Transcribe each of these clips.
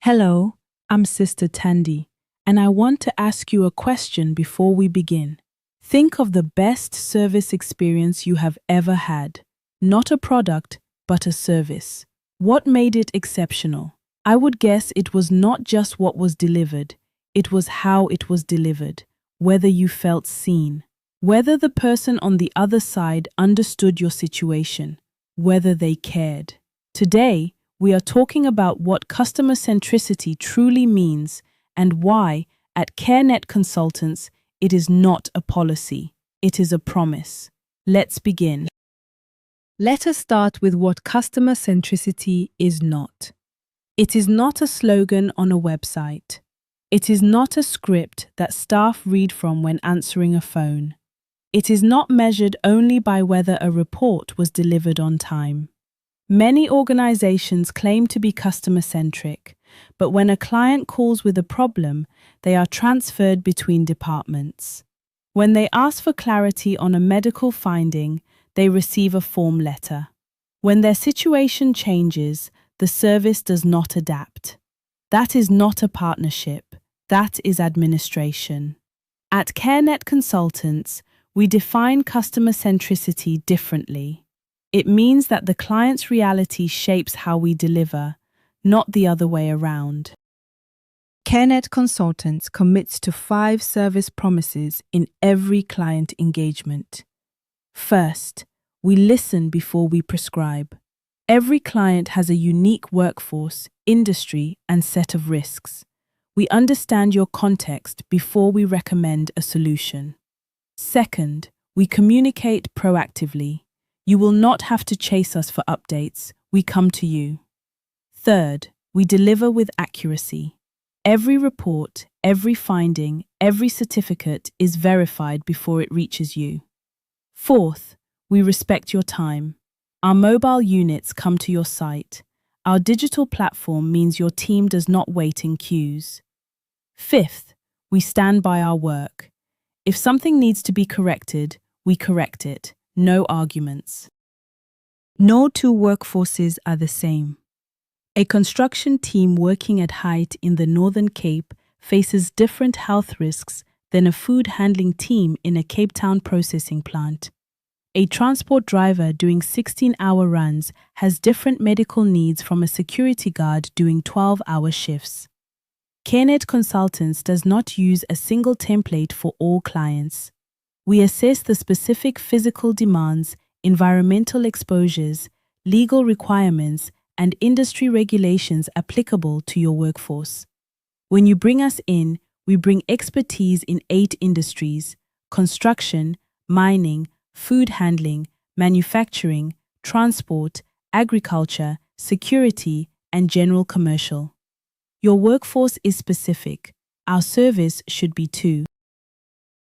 Hello, I'm Sister Tandy, and I want to ask you a question before we begin. Think of the best service experience you have ever had. Not a product, but a service. What made it exceptional? I would guess it was not just what was delivered, it was how it was delivered, whether you felt seen, whether the person on the other side understood your situation, whether they cared. Today, we are talking about what customer centricity truly means and why, at CareNet Consultants, it is not a policy, it is a promise. Let's begin. Let us start with what customer centricity is not. It is not a slogan on a website. It is not a script that staff read from when answering a phone. It is not measured only by whether a report was delivered on time. Many organizations claim to be customer-centric, but when a client calls with a problem, they are transferred between departments. When they ask for clarity on a medical finding, they receive a form letter. When their situation changes, the service does not adapt. That is not a partnership. That is administration. At CareNet Consultants, we define customer centricity differently. It means that the client's reality shapes how we deliver, not the other way around. CareNet Consultants commits to 5 service promises in every client engagement. First, we listen before we prescribe. Every client has a unique workforce, industry, and set of risks. We understand your context before we recommend a solution. Second, we communicate proactively. You will not have to chase us for updates. We come to you. Third, we deliver with accuracy. Every report, every finding, every certificate is verified before it reaches you. Fourth, we respect your time. Our mobile units come to your site. Our digital platform means your team does not wait in queues. Fifth, we stand by our work. If something needs to be corrected, we correct it. No arguments. No two workforces are the same. A construction team working at height in the Northern Cape faces different health risks than a food handling team in a Cape Town processing plant. A transport driver doing 16-hour runs has different medical needs from a security guard doing 12-hour shifts. CareNet Consultants does not use a single template for all clients. We assess the specific physical demands, environmental exposures, legal requirements, and industry regulations applicable to your workforce. When you bring us in, we bring expertise in 8 industries: construction, mining, food handling, manufacturing, transport, agriculture, security, and general commercial. Your workforce is specific. Our service should be too.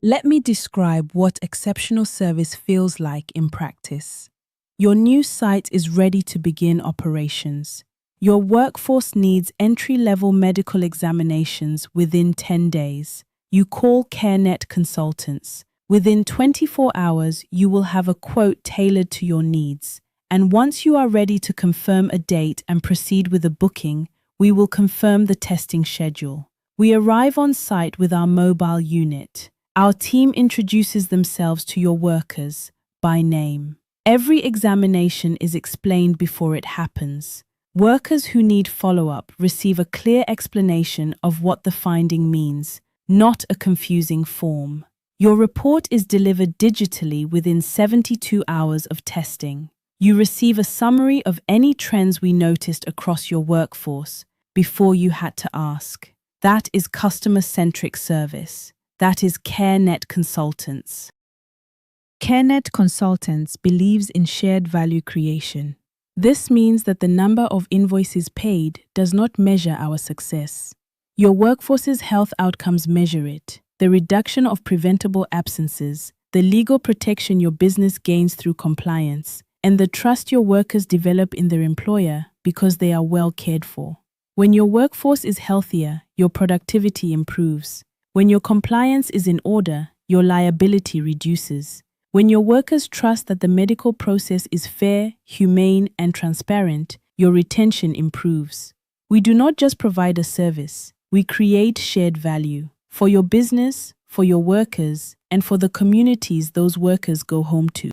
Let me describe what exceptional service feels like in practice. Your new site is ready to begin operations. Your workforce needs entry-level medical examinations within 10 days. You call CareNet Consultants. Within 24 hours, you will have a quote tailored to your needs. And once you are ready to confirm a date and proceed with a booking, we will confirm the testing schedule. We arrive on site with our mobile unit. Our team introduces themselves to your workers by name. Every examination is explained before it happens. Workers who need follow-up receive a clear explanation of what the finding means, not a confusing form. Your report is delivered digitally within 72 hours of testing. You receive a summary of any trends we noticed across your workforce before you had to ask. That is customer-centric service. That is CareNet Consultants. CareNet Consultants believes in shared value creation. This means that the number of invoices paid does not measure our success. Your workforce's health outcomes measure it. The reduction of preventable absences, the legal protection your business gains through compliance, and the trust your workers develop in their employer because they are well cared for. When your workforce is healthier, your productivity improves. When your compliance is in order, your liability reduces. When your workers trust that the medical process is fair, humane, and transparent, your retention improves. We do not just provide a service, we create shared value for your business, for your workers, and for the communities those workers go home to.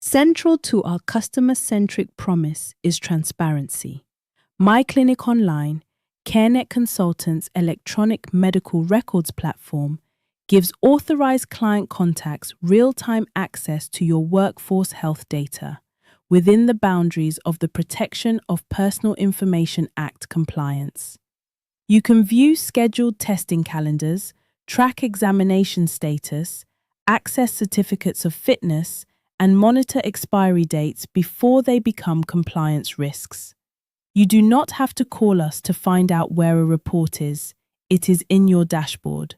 Central to our customer-centric promise is transparency. My Clinic Online, CareNet Consultants' electronic medical records platform, gives authorized client contacts real-time access to your workforce health data within the boundaries of the Protection of Personal Information Act compliance. You can view scheduled testing calendars, track examination status, access certificates of fitness, and monitor expiry dates before they become compliance risks. You do not have to call us to find out where a report is. It is in your dashboard.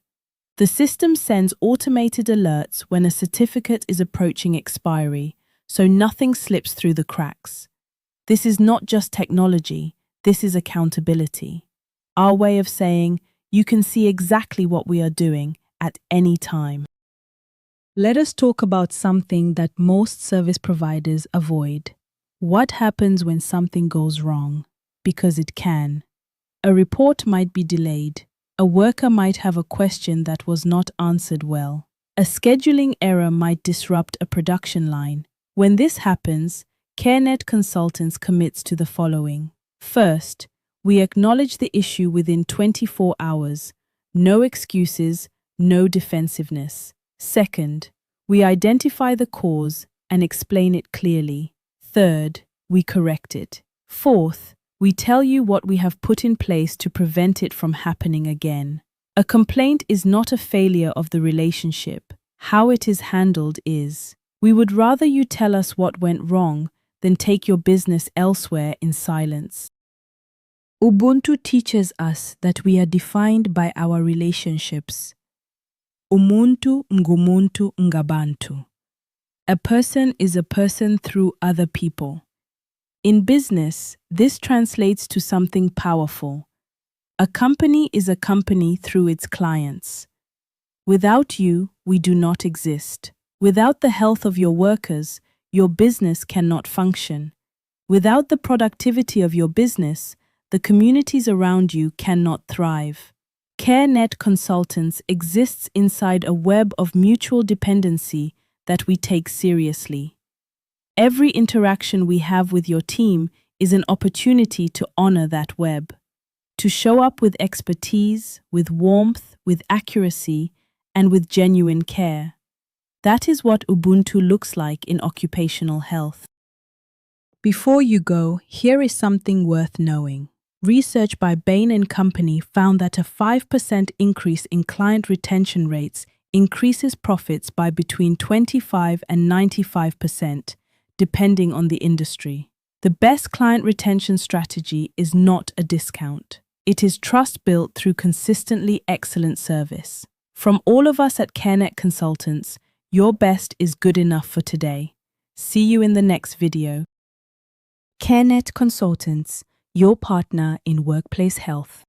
The system sends automated alerts when a certificate is approaching expiry, so nothing slips through the cracks. This is not just technology, this is accountability. Our way of saying, you can see exactly what we are doing at any time. Let us talk about something that most service providers avoid. What happens when something goes wrong? Because it can. A report might be delayed. A worker might have a question that was not answered well. A scheduling error might disrupt a production line. When this happens, CareNet Consultants commits to the following. First, we acknowledge the issue within 24 hours. No excuses, no defensiveness. Second, we identify the cause and explain it clearly. Third, we correct it. Fourth, we tell you what we have put in place to prevent it from happening again. A complaint is not a failure of the relationship. How it is handled is. We would rather you tell us what went wrong than take your business elsewhere in silence. Ubuntu teaches us that we are defined by our relationships. Umuntu ngumuntu ngabantu. A person is a person through other people. In business, this translates to something powerful. A company is a company through its clients. Without you, we do not exist. Without the health of your workers, your business cannot function. Without the productivity of your business, the communities around you cannot thrive. CareNet Consultants exists inside a web of mutual dependency that we take seriously. Every interaction we have with your team is an opportunity to honor that web, to show up with expertise, with warmth, with accuracy, and with genuine care. That is what Ubuntu looks like in occupational health. Before you go, here is something worth knowing. Research by Bain & Company found that a 5% increase in client retention rates increases profits by between 25 and 95%, depending on the industry. The best client retention strategy is not a discount. It is trust built through consistently excellent service. From all of us at CareNet Consultants, your best is good enough for today. See you in the next video. CareNet Consultants, your partner in workplace health.